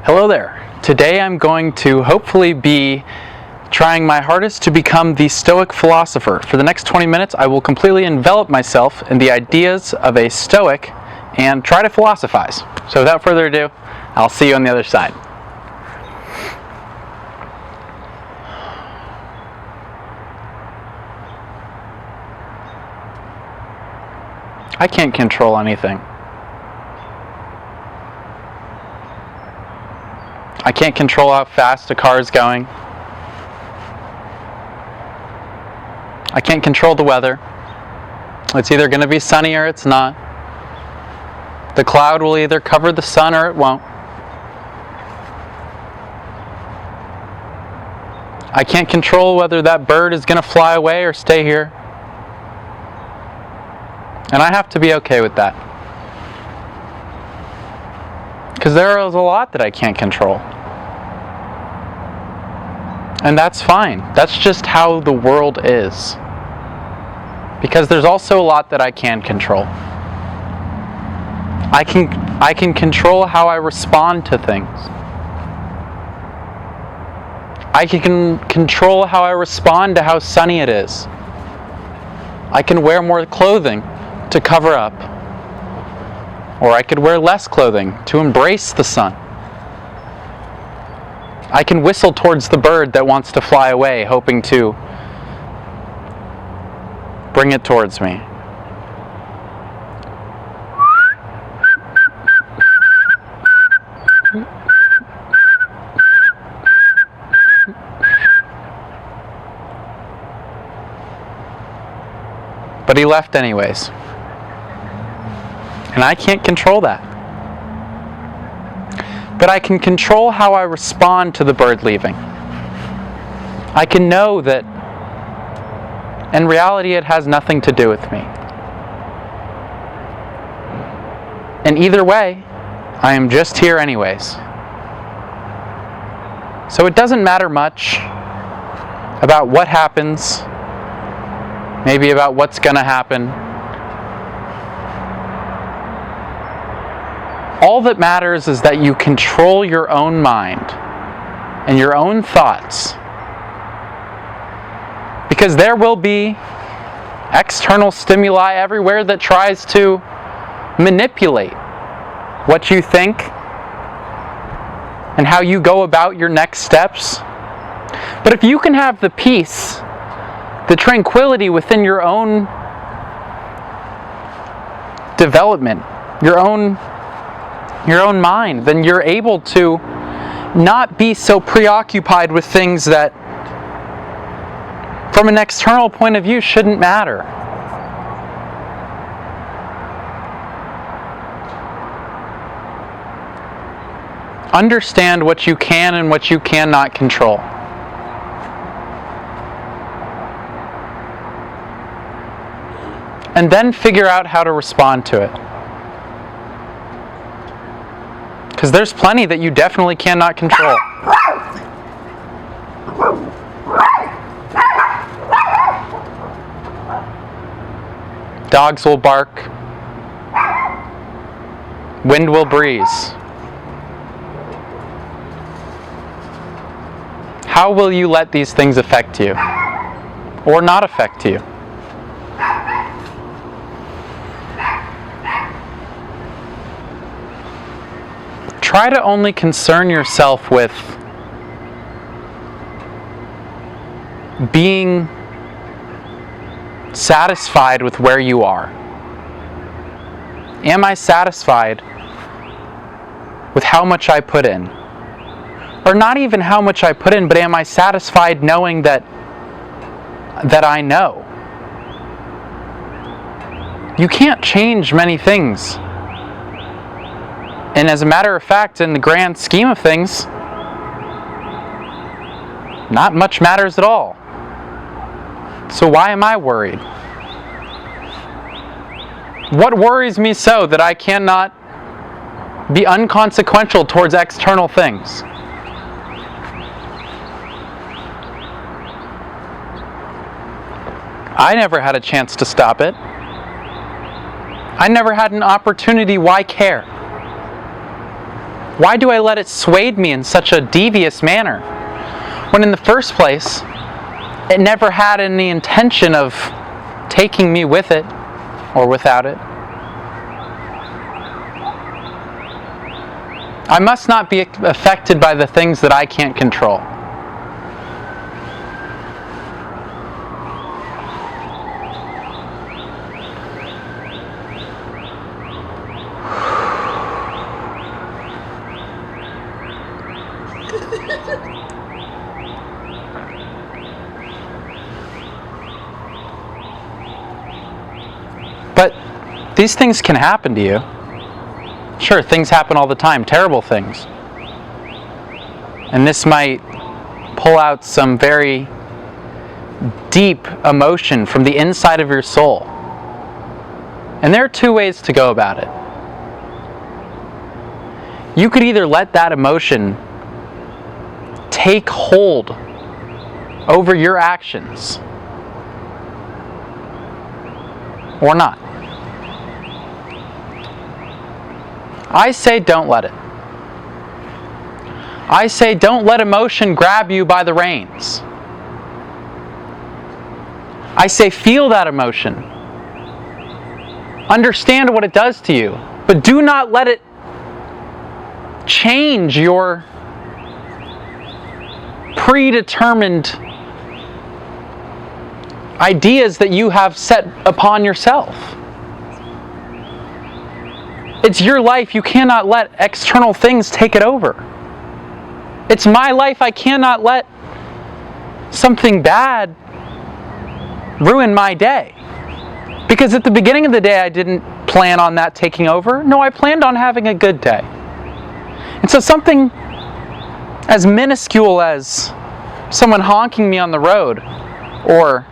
Hello there. Today I'm going to hopefully be trying my hardest to become the Stoic Philosopher. For the next 20 minutes I will completely envelop myself in the ideas of a Stoic and try to philosophize. So without further ado, I'll see you on the other side. I can't control anything. I can't control how fast a car is going. I can't control the weather. It's either going to be sunny or it's not. The cloud will either cover the sun or it won't. I can't control whether that bird is going to fly away or stay here. And I have to be okay with that. Because there is a lot that I can't control. And that's fine. That's just how the world is. Because there's also a lot that I can control. I can control how I respond to things. I can control how I respond to how sunny it is. I can wear more clothing to cover up. Or I could wear less clothing to embrace the sun. I can whistle towards the bird that wants to fly away, hoping to bring it towards me. But he left anyways. And I can't control that. But I can control how I respond to the bird leaving. I can know that in reality it has nothing to do with me. And either way, I am just here anyways. So it doesn't matter much about what happens, maybe about what's going to happen. All that matters is that you control your own mind and your own thoughts. Because there will be external stimuli everywhere that tries to manipulate what you think and how you go about your next steps. But if you can have the peace, the tranquility within your own development, your own mind, then you're able to not be so preoccupied with things that from an external point of view shouldn't matter. Understand what you can and what you cannot control. And then figure out how to respond to it. Because there's plenty that you definitely cannot control. Dogs will bark. Wind will breeze. How will you let these things affect you? Or not affect you? Try to only concern yourself with being satisfied with where you are. Am I satisfied with how much I put in? Or not even how much I put in, but am I satisfied knowing that I know? You can't change many things. And as a matter of fact, in the grand scheme of things, not much matters at all. So why am I worried? What worries me so that I cannot be unconsequential towards external things? I never had a chance to stop it. I never had an opportunity. Why care? Why do I let it sway me in such a devious manner, when in the first place, it never had any intention of taking me with it or without it? I must not be affected by the things that I can't control. But these things can happen to you. Sure, things happen all the time, terrible things. And this might pull out some very deep emotion from the inside of your soul. And there are two ways to go about it. You could either let that emotion take hold over your actions, or not. I say don't let it. I say don't let emotion grab you by the reins. I say feel that emotion. Understand what it does to you, but do not let it change your predetermined ideas that you have set upon yourself. It's your life. You cannot let external things take it over. It's my life. I cannot let something bad ruin my day. Because at the beginning of the day, I didn't plan on that taking over. No, I planned on having a good day. And so something as minuscule as someone honking me on the road, or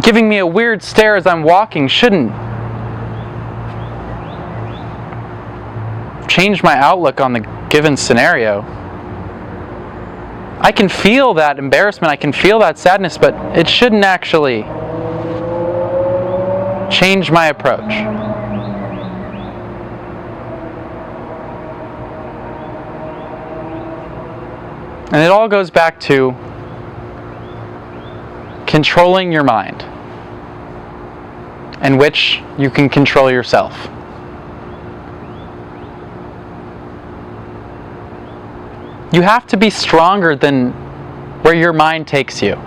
giving me a weird stare as I'm walking, shouldn't change my outlook on the given scenario. I can feel that embarrassment, I can feel that sadness, but it shouldn't actually change my approach. And it all goes back to controlling your mind, in which you can control yourself. You have to be stronger than where your mind takes you,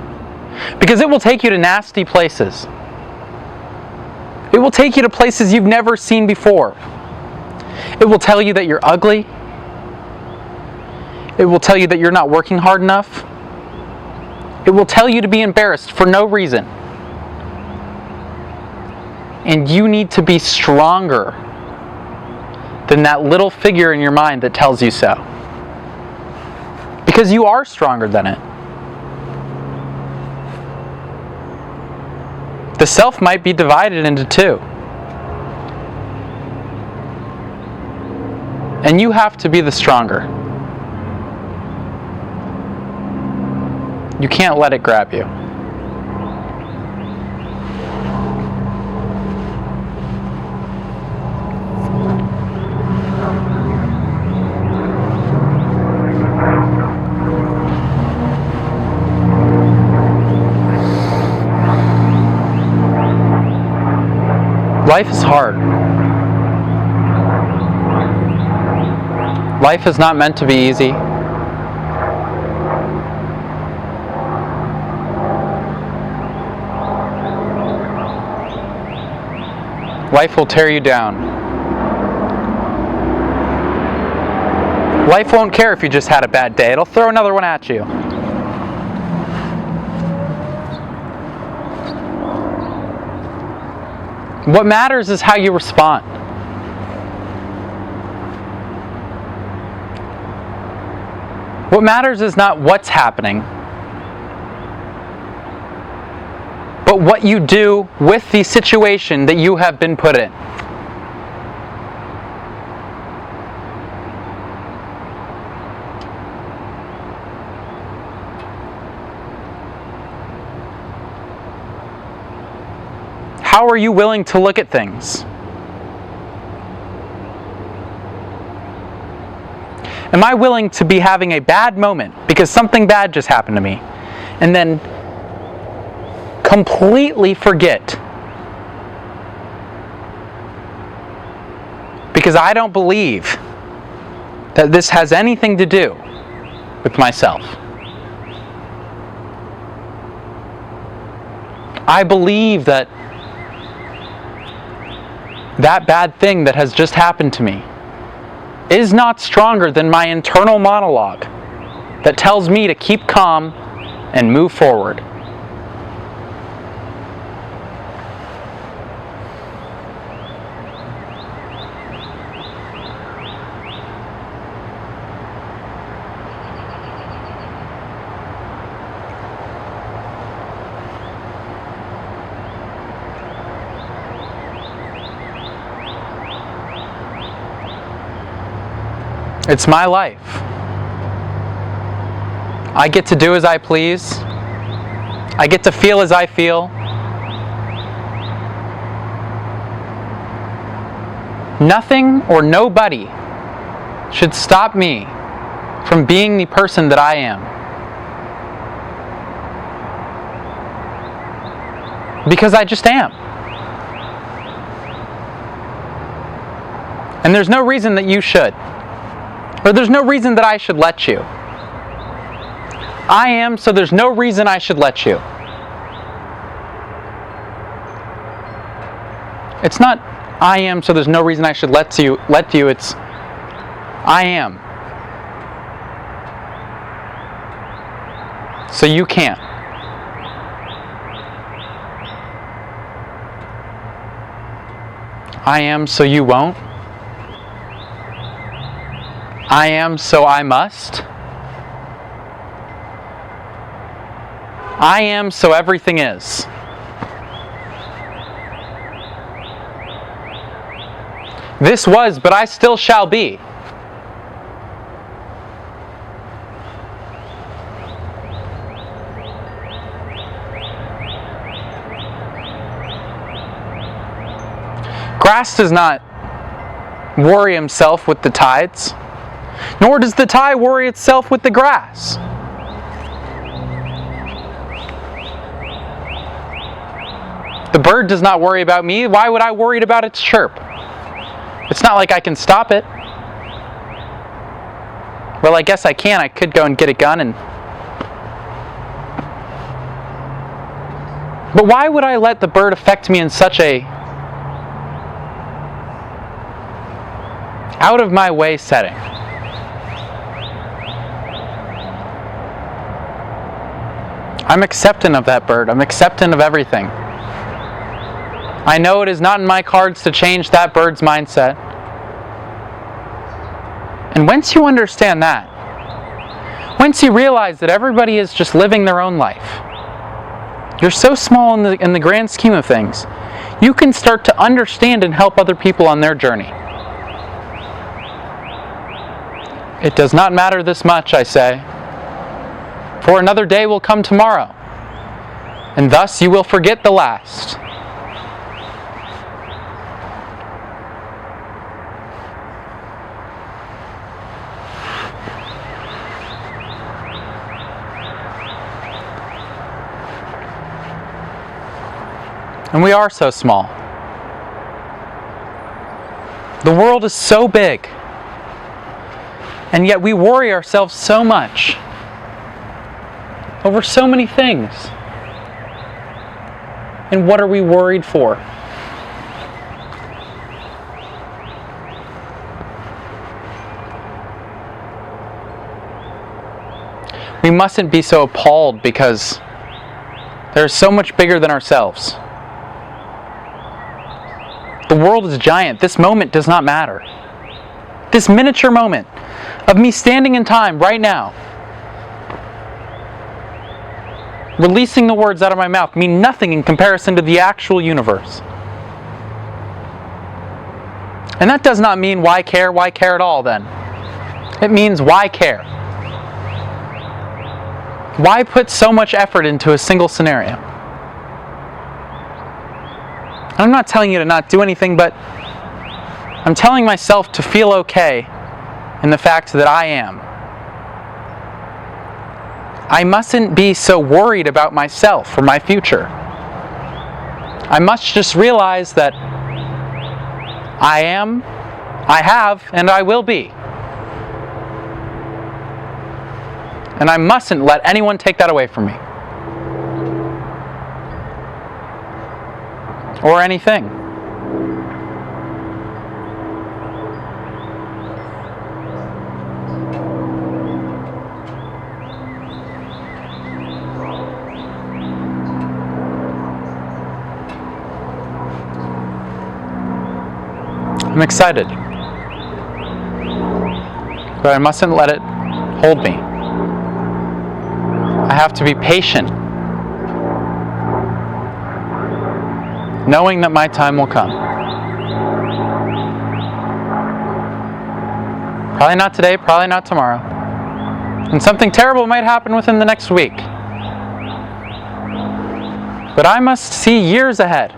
because it will take you to nasty places. It will take you to places you've never seen before. It will tell you that you're ugly. It will tell you that you're not working hard enough. It will tell you to be embarrassed for no reason. And you need to be stronger than that little figure in your mind that tells you so. Because you are stronger than it. The self might be divided into two. And you have to be the stronger. You can't let it grab you. Life is hard. Life is not meant to be easy. Life will tear you down. Life won't care if you just had a bad day. It'll throw another one at you. What matters is how you respond. What matters is not what's happening, but what you do with the situation that you have been put in. How are you willing to look at things? Am I willing to be having a bad moment because something bad just happened to me, and then completely forget because I don't believe that this has anything to do with myself? I believe that that bad thing that has just happened to me is not stronger than my internal monologue that tells me to keep calm and move forward. It's my life. I get to do as I please. I get to feel as I feel. Nothing or nobody should stop me from being the person that I am. Because I just am. And there's no reason that you should. Or there's no reason that I should let you. I am, so there's no reason I should let you. It's not I am, so there's no reason I should let you. It's I am. So you can't. I am, so you won't. I am, so I must. I am, so everything is. This was, but I still shall be. Grass does not worry himself with the tides. Nor does the tide worry itself with the grass. The bird does not worry about me. Why would I worry about its chirp? It's not like I can stop it. Well, I guess I can. I could go and get a gun and... But why would I let the bird affect me in such a out of my way setting? I'm accepting of that bird. I'm accepting of everything. I know it is not in my cards to change that bird's mindset. And once you understand that, once you realize that everybody is just living their own life, you're so small in the grand scheme of things, you can start to understand and help other people on their journey. It does not matter this much, I say. For another day will come tomorrow, and thus you will forget the last. And we are so small. The world is so big, and yet we worry ourselves so much over so many things. And what are we worried for? We mustn't be so appalled because there's so much bigger than ourselves. The world is giant. This moment does not matter. This miniature moment of me standing in time right now, releasing the words out of my mouth, mean nothing in comparison to the actual universe. And that does not mean why care at all then. It means why care? Why put so much effort into a single scenario? I'm not telling you to not do anything, but I'm telling myself to feel okay in the fact that I am. I mustn't be so worried about myself or my future. I must just realize that I am, I have, and I will be. And I mustn't let anyone take that away from me. Or anything. I'm excited, but I mustn't let it hold me. I have to be patient, knowing that my time will come. Probably not today, probably not tomorrow. And something terrible might happen within the next week. But I must see years ahead.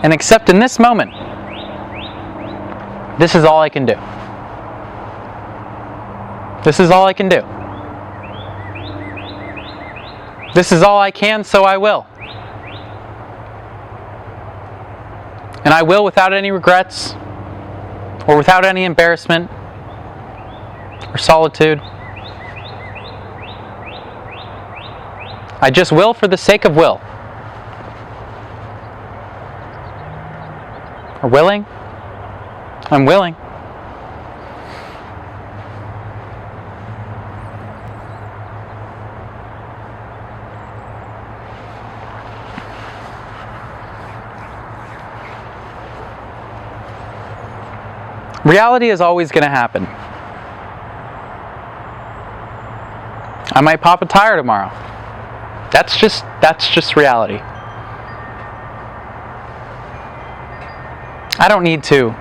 And accept in this moment, this is all I can do. This is all I can do. This is all I can, so I will. And I will without any regrets, or without any embarrassment, or solitude. I just will for the sake of will. Or willing? I'm willing. Reality is always going to happen. I might pop a tire tomorrow. That's just reality. I don't need to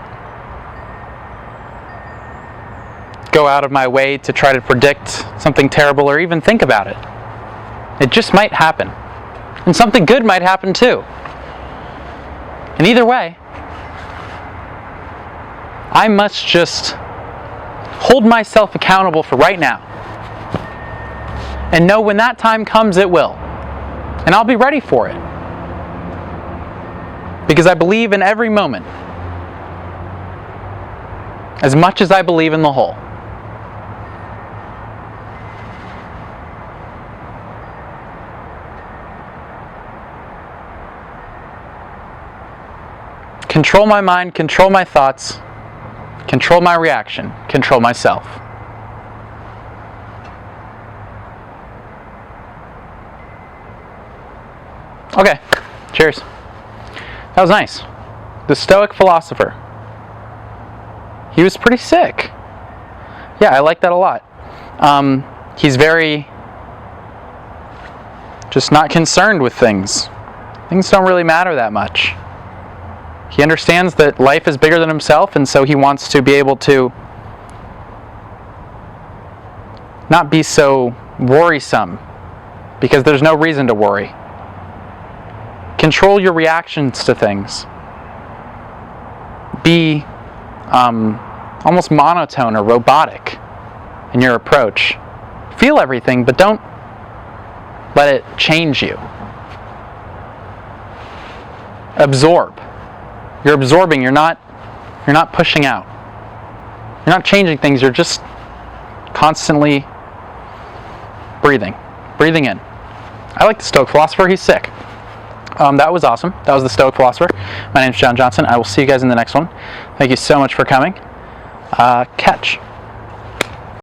go out of my way to try to predict something terrible or even think about it. It just might happen. And something good might happen too. And either way, I must just hold myself accountable for right now. And know when that time comes, it will. And I'll be ready for it. Because I believe in every moment as much as I believe in the whole. Control my mind, control my thoughts, control my reaction, control myself. Okay, cheers. That was nice. The Stoic Philosopher. He was pretty sick. Yeah, I like that a lot. He's very just not concerned with things. Things don't really matter that much. He understands that life is bigger than himself, and so he wants to be able to not be so worrisome, because there's no reason to worry. Control your reactions to things. Be almost monotone or robotic in your approach. Feel everything, but don't let it change you. Absorb. You're absorbing, you're not pushing out. You're not changing things, you're just constantly breathing in. I like the Stoic Philosopher, he's sick. That was awesome. That was the Stoic Philosopher. My name is John Johnson. I will see you guys in the next one. Thank you so much for coming. Catch.